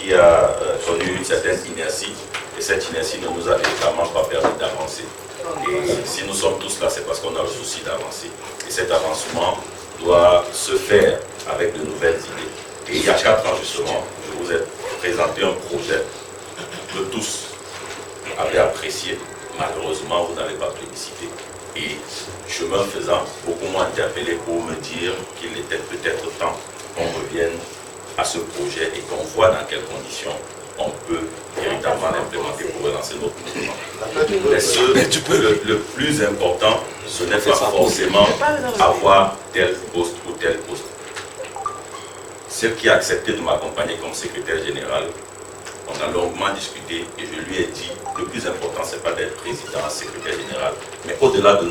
qui a connu une certaine inertie, et cette inertie ne nous a évidemment pas permis d'avancer. Et si nous sommes tous là, c'est parce qu'on a le souci d'avancer. Et cet avancement doit se faire avec de nouvelles idées. Et il y a 4 ans justement, je vous ai présenté un projet que tous avaient apprécié. Malheureusement, vous n'avez pas plébiscité. Et chemin faisant, beaucoup m'ont interpellé pour me dire qu'il était peut-être temps qu'on revienne à ce projet et qu'on voit dans quelles conditions on peut véritablement l'implémenter pour relancer notre mouvement. Mais le plus important, ce n'est pas forcément avoir tel poste ou tel poste. Celle qui a accepté de m'accompagner comme secrétaire général, on a longuement discuté et je lui ai dit le plus important, ce n'est pas d'être président, secrétaire général, mais au-delà de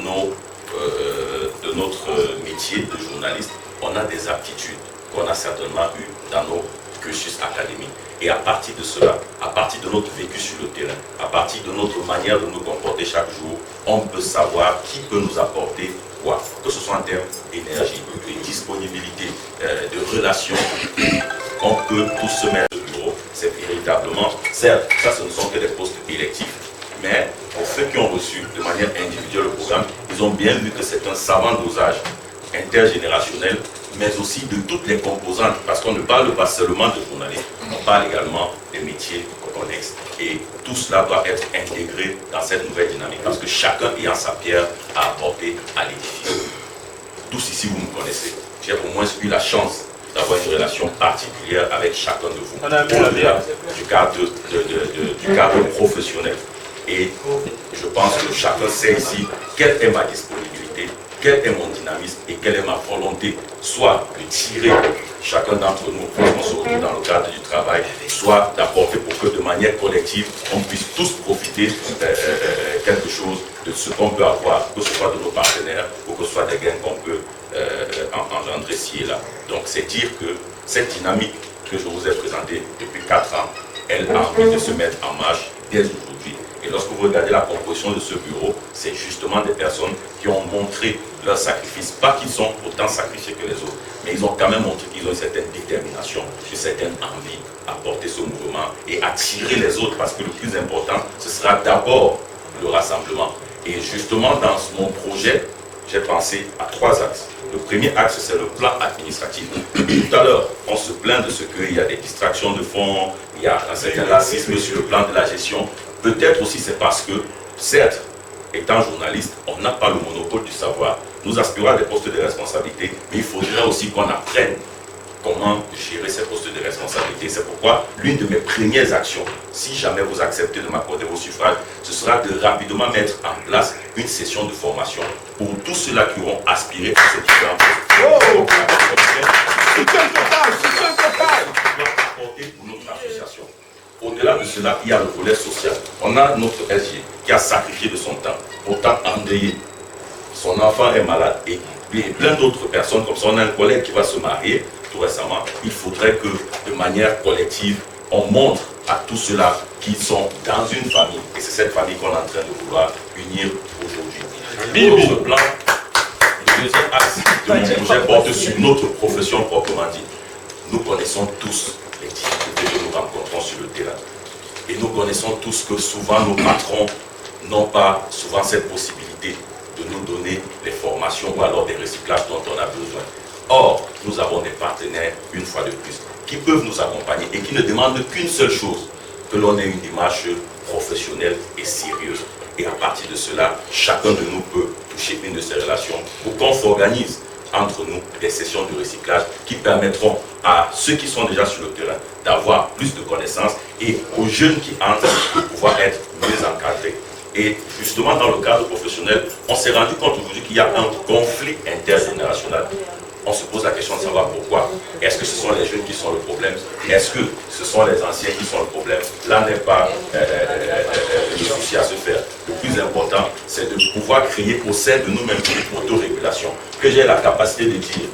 notre métier de journaliste, on a des aptitudes qu'on a certainement eues dans nos cursus académiques. Et à partir de cela, à partir de notre vécu sur le terrain, à partir de notre manière de nous comporter chaque jour, on peut savoir qui peut nous apporter quoi, que ce soit en termes d'énergie, de disponibilité, de relations. On peut tous se mettre au bureau. C'est véritablement, certes, ça ce ne sont que des postes électifs, mais pour ceux qui ont reçu de manière individuelle le programme, ils ont bien vu que c'est un savant dosage intergénérationnel, mais aussi de toutes les composantes, parce qu'on ne parle pas seulement de journalisme, on parle également des métiers connexes. Et tout cela doit être intégré dans cette nouvelle dynamique, parce que chacun ayant sa pierre à apporter à l'édifice. Tous ici, vous me connaissez. J'ai au moins eu la chance d'avoir une relation particulière avec chacun de vous, au-delà du cadre professionnel. Et je pense que chacun sait ici quelle est ma disponibilité, quel est mon dynamisme et quelle est ma volonté, soit de tirer chacun d'entre nous, quand on se retrouve dans le cadre du travail, soit d'apporter pour que de manière collective, on puisse tous profiter quelque chose de ce qu'on peut avoir, que ce soit de nos partenaires ou que ce soit des gains qu'on peut engendrer ci et là. Donc c'est dire que cette dynamique que je vous ai présentée depuis 4 ans, elle a envie de se mettre en marche dès aujourd'hui. Et lorsque vous regardez la composition de ce bureau, c'est justement des personnes qui ont montré leur sacrifice. Pas qu'ils sont autant sacrifiés que les autres, mais ils ont quand même montré qu'ils ont une certaine détermination, une certaine envie à porter ce mouvement et attirer les autres, parce que le plus important, ce sera d'abord le rassemblement. Et justement, dans mon projet, j'ai pensé à 3 axes. Le premier axe, c'est le plan administratif. Tout à l'heure, on se plaint de ce qu'il y a des distractions de fonds, il y a un certain laxisme sur le plan de la gestion. Peut-être aussi c'est parce que, certes, étant journaliste, on n'a pas le monopole du savoir. Nous aspirons à des postes de responsabilité, mais il faudrait aussi qu'on apprenne comment gérer ces postes de responsabilité. C'est pourquoi l'une de mes premières actions, si jamais vous acceptez de m'accorder vos suffrages, ce sera de rapidement mettre en place une session de formation pour tous ceux-là qui auront aspiré à ces différents postes. Pour notre association. Au-delà de cela, il y a le volet social. On a notre SG qui a sacrifié de son temps, pourtant endeuillé. Son enfant est malade et plein d'autres personnes comme ça. On a un collègue qui va se marier tout récemment. Il faudrait que, de manière collective, on montre à tous ceux-là qui sont dans une famille. Et c'est cette famille qu'on est en train de vouloir unir aujourd'hui. Notre plan, le deuxième axe de mon projet porte sur notre profession proprement dit. Nous connaissons tous les difficultés que nous rencontrons sur le terrain. Et nous connaissons tous que souvent nos patrons n'ont pas souvent cette possibilité de nous donner des formations ou alors des recyclages dont on a besoin. Or, nous avons des partenaires, une fois de plus, qui peuvent nous accompagner et qui ne demandent qu'une seule chose, que l'on ait une démarche professionnelle et sérieuse. Et à partir de cela, chacun de nous peut toucher une de ces relations pour qu'on s'organise entre nous des sessions de recyclage qui permettront à ceux qui sont déjà sur le terrain d'avoir plus de connaissances et aux jeunes qui entrent de pouvoir être mieux encadrés. Et justement, dans le cadre professionnel, on s'est rendu compte aujourd'hui qu'il y a un conflit intergénérationnel. On se pose la question de savoir pourquoi. Est-ce que ce sont les jeunes qui sont le problème? Est-ce que ce sont les anciens qui sont le problème? Là n'est pas le souci à se faire. Le plus important, c'est de pouvoir créer au sein de nous-mêmes une autorégulation. Que j'ai la capacité de dire,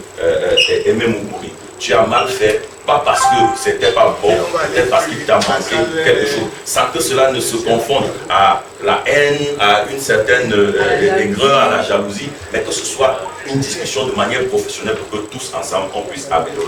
Aimé Moukouri, tu as mal fait, pas parce que c'était pas bon, peut-être parce qu'il t'a manqué quelque chose, sans que cela ne se confonde à la haine, à une certaine aigreur, à la jalousie, mais que ce soit une discussion de manière professionnelle pour que tous ensemble on puisse améliorer.